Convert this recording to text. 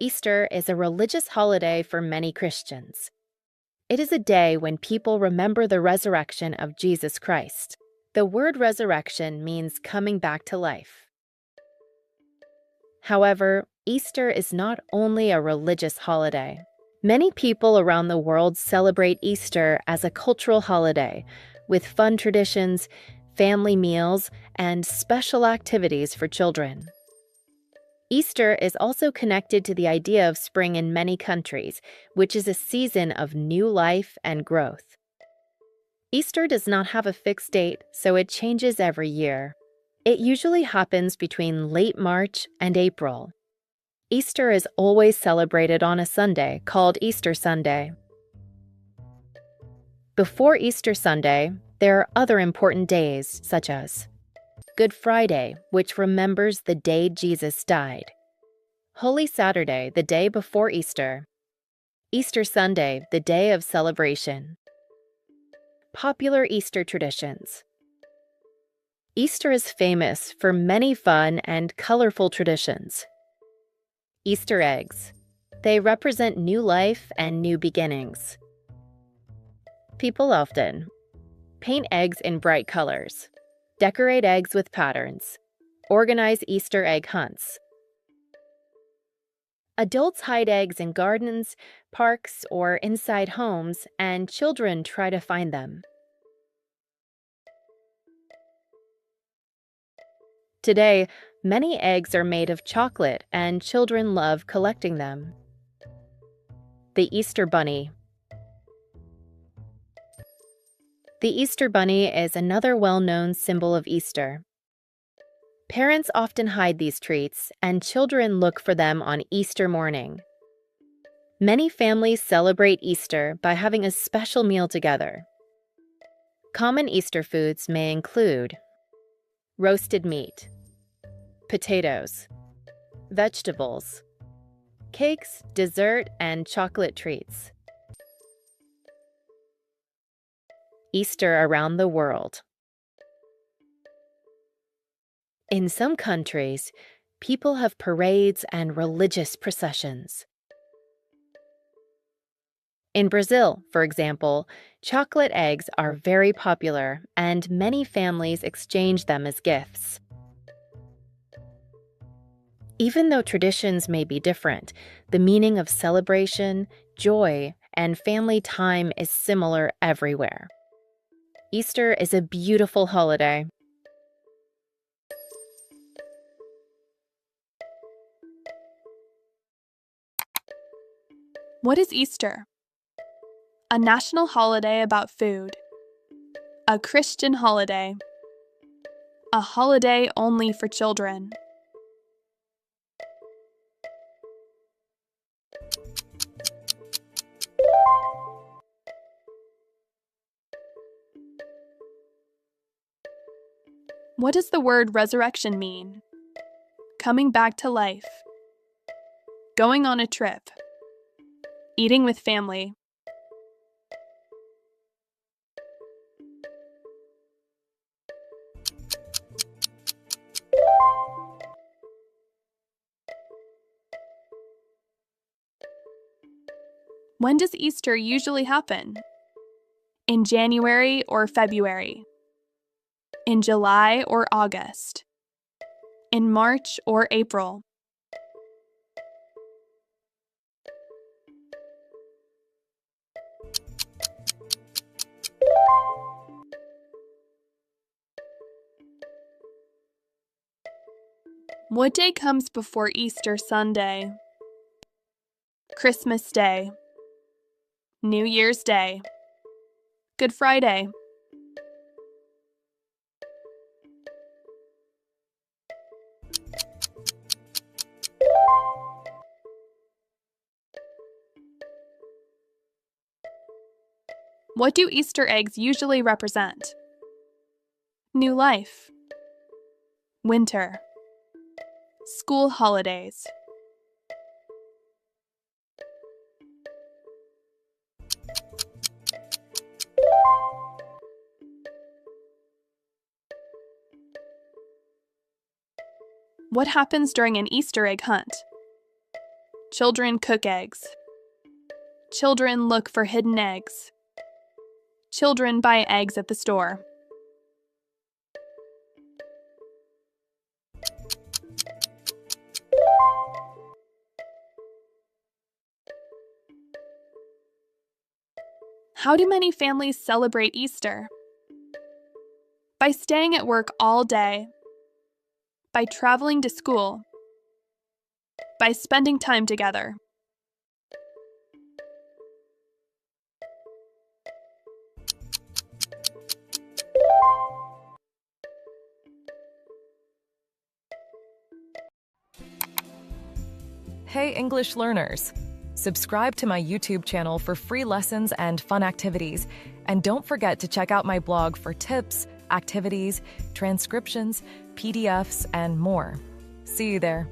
Easter is a religious holiday for many Christians. It is a day when people remember the resurrection of Jesus Christ. The word resurrection means coming back to life. However, Easter is not only a religious holiday. Many people around the world celebrate Easter as a cultural holiday, with fun traditions, family meals, and special activities for children. Easter is also connected to the idea of spring in many countries, which is a season of new life and growth. Easter does not have a fixed date, so it changes every year. It usually happens between late March and April. Easter is always celebrated on a Sunday called Easter Sunday. Before Easter Sunday, there are other important days, such as Good Friday, which remembers the day Jesus died; Holy Saturday, the day before Easter; Easter Sunday, the day of celebration. Popular Easter traditions. Easter is famous for many fun and colorful traditions. Easter eggs. They represent new life and new beginnings. People often paint eggs in bright colors, decorate eggs with patterns, organize Easter egg hunts. Adults hide eggs in gardens, parks, or inside homes, and children try to find them. Today, many eggs are made of chocolate, and children love collecting them. The Easter Bunny. The Easter Bunny is another well-known symbol of Easter. Parents often hide these treats, and children look for them on Easter morning. Many families celebrate Easter by having a special meal together. Common Easter foods may include roasted meat, potatoes, vegetables, cakes, dessert, and chocolate treats. Easter around the world. In some countries, people have parades and religious processions. In Brazil, for example, chocolate eggs are very popular, and many families exchange them as gifts. Even though traditions may be different, the meaning of celebration, joy, and family time is similar everywhere. Easter is a beautiful holiday. What is Easter? A national holiday about food. A Christian holiday. A holiday only for children. What does the word resurrection mean? Coming back to life. Going on a trip. Eating with family. When does Easter usually happen? In January or February? In July or August? In March or April? What day comes before Easter Sunday? Christmas Day. New Year's Day. Good Friday. What do Easter eggs usually represent? New life. Winter. School holidays. What happens during an Easter egg hunt? Children cook eggs. Children look for hidden eggs. Children buy eggs at the store. How do many families celebrate Easter? By staying at work all day. By traveling to school. By spending time together. Hey English learners! Subscribe to my YouTube channel for free lessons and fun activities. And don't forget to check out my blog for tips, activities, transcriptions, PDFs, and more. See you there.